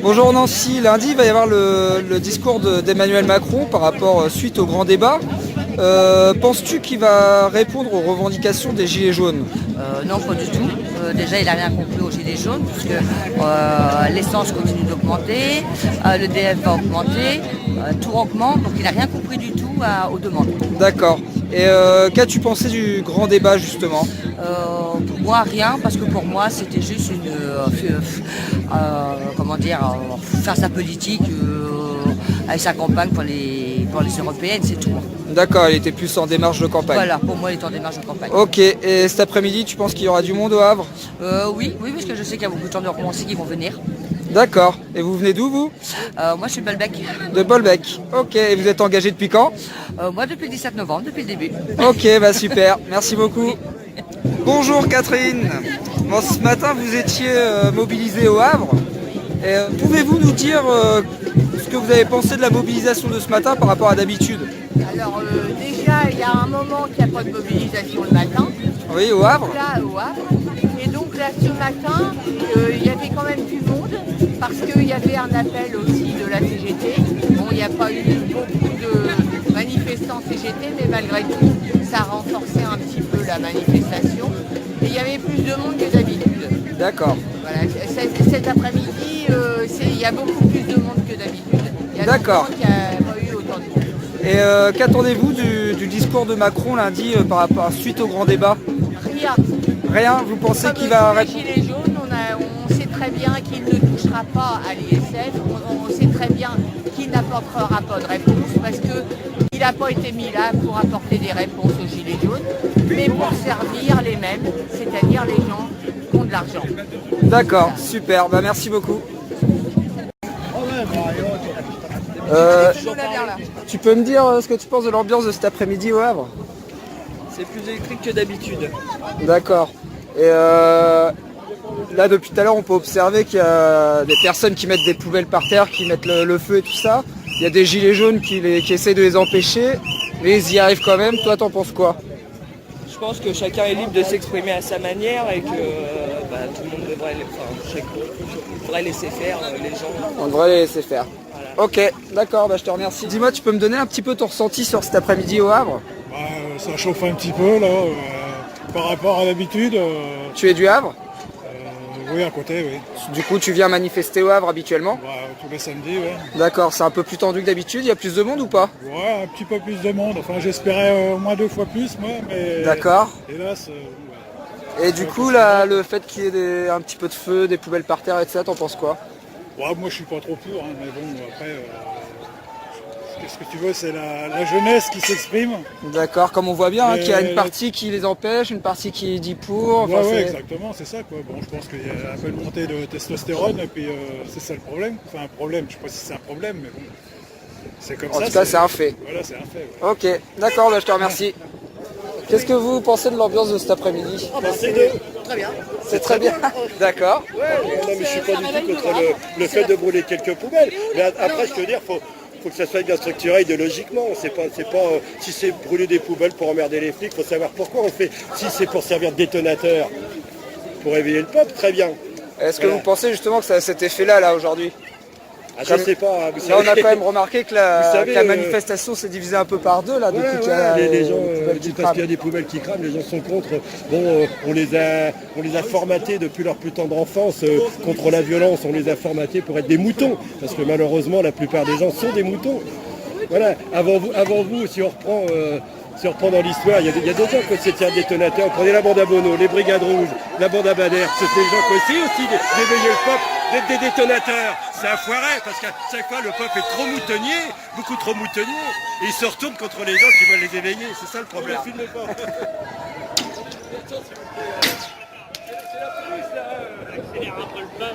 Bonjour Nancy, lundi il va y avoir le discours d'Emmanuel Macron par rapport suite au grand débat. Penses-tu qu'il va répondre aux revendications des Gilets jaunes? Non, pas du tout. Déjà, il n'a rien compris aux Gilets jaunes, puisque l'essence continue d'augmenter, le DF va augmenter, tout augmente, donc il n'a rien compris du tout aux demandes. D'accord. Et qu'as-tu pensé du grand débat justement? Pour moi, rien, parce que pour moi, c'était juste une, comment dire, faire sa politique avec sa campagne pour les européennes, c'est tout. D'accord, il était plus en démarche de campagne. Voilà, pour moi, il est en démarche de campagne. Ok, et cet après-midi, tu penses qu'il y aura du monde au Havre? Oui, parce que je sais qu'il y a beaucoup de gens de Rouen aussi qui vont venir. D'accord. Et vous venez d'où vous? Moi, je suis de Balbec. De Bolbec. Ok, et vous êtes engagé depuis quand? Moi, depuis le 17 novembre, depuis le début. Ok, bah super, merci beaucoup. Bonjour Catherine. Bon, ce matin vous étiez mobilisée au Havre. Pouvez-vous nous dire ce que vous avez pensé de la mobilisation de ce matin par rapport à d'habitude? Alors déjà, il y a un moment qu'il n'y a pas de mobilisation le matin. Oui, au Havre. Là, au Havre. Et donc là, ce matin, il y avait quand même du monde parce qu'il y avait un appel aussi de la CGT. Bon, il n'y a pas eu beaucoup de manifestants CGT, mais malgré tout, ça a renforcé un petit peu la manifestation. Et il y avait plus de monde que d'habitude. D'accord. Voilà, cet après-midi, il y a beaucoup plus de monde que d'habitude. Il y a D'accord. longtemps qu'il n'y a pas eu autant de monde. Et qu'attendez-vous du discours de Macron lundi par rapport suite au grand débat? Rien. Rien, vous pensez Comme qu'il va les répondre? Gilets jaunes, on sait très bien qu'il ne touchera pas à l'ISF, on sait très bien qu'il n'apportera pas de réponse parce qu'il n'a pas été mis là pour apporter des réponses aux Gilets jaunes, mais pour servir les mêmes, c'est-à-dire les gens qui ont de l'argent. D'accord, super, bah merci beaucoup. Tu peux me dire ce que tu penses de l'ambiance de cet après-midi au Havre? C'est plus électrique que d'habitude. D'accord. Et là, depuis tout à l'heure, on peut observer qu'il y a des personnes qui mettent des poubelles par terre, qui mettent le feu et tout ça. Il y a des gilets jaunes qui essayent de les empêcher, mais ils y arrivent quand même. Toi, t'en penses quoi? Je pense que chacun est libre de s'exprimer à sa manière et que tout le monde devrait laisser faire les gens. On devrait les laisser faire. Voilà. Ok, d'accord, bah, je te remercie. Dis-moi, tu peux me donner un petit peu ton ressenti sur cet après-midi au Havre? Ça chauffe un petit peu là, par rapport à l'habitude. Tu es du Havre? Oui, à côté, oui. Du coup, tu viens manifester au Havre habituellement? Tous les samedis, oui. D'accord, c'est un peu plus tendu que d'habitude, il y a plus de monde ou pas? Ouais, un petit peu plus de monde. Enfin, j'espérais au moins 2 fois plus, moi, mais... D'accord. Hélas, Et du coup, là, le fait qu'il y ait un petit peu de feu, des poubelles par terre et tout ça, t'en penses quoi? moi, je suis pas trop pour, hein, mais bon, après... Qu'est-ce que tu veux, c'est la jeunesse qui s'exprime. D'accord, comme on voit bien, qu'il y a une partie qui les empêche, une partie qui dit pour. Enfin, ouais, exactement, c'est ça quoi. Bon, je pense qu'il y a un peu une montée de testostérone et puis c'est ça le problème. Enfin, un problème, je sais pas si c'est un problème, mais bon, c'est comme ça. En tout cas, c'est un fait. Voilà, c'est un fait. Ouais. Ok, d'accord, bah, je te remercie. Qu'est-ce que vous pensez de l'ambiance de cet après-midi? C'est très bien. C'est très bien. D'accord. Non, mais je suis pas du tout contre le fait de brûler quelques poubelles. Mais après, je veux dire, faut que ça soit bien structuré idéologiquement. C'est pas si c'est brûler des poubelles pour emmerder les flics, faut savoir pourquoi on fait. Si c'est pour servir de détonateur, pour réveiller le peuple, très bien. Est-ce que vous pensez justement que ça a cet effet-là, là, aujourd'hui? Je sais pas. Là, on a quand même remarqué que la savez, manifestation s'est divisée un peu par deux, là, depuis qu'il y a les gens, qui parce qu'il y a des poubelles qui crament, les gens sont contre. Bon, on les a formatés depuis leur plus tendre enfance contre la violence, on les a formatés pour être des moutons, parce que malheureusement, la plupart des gens sont des moutons. Voilà, avant vous, si on reprend dans l'histoire, il y a des gens qui étaient un détonateur. Prenez la bande à Bono, les brigades rouges, la bande à Bader, c'était des gens qui ont essayé aussi d'éveiller le peuple, d'être des détonateurs. Ça a foiré parce qu'à chaque fois le peuple est trop moutonnier, beaucoup trop moutonnier, et ils se retournent contre les gens qui veulent les éveiller. C'est ça le problème. C'est la police là.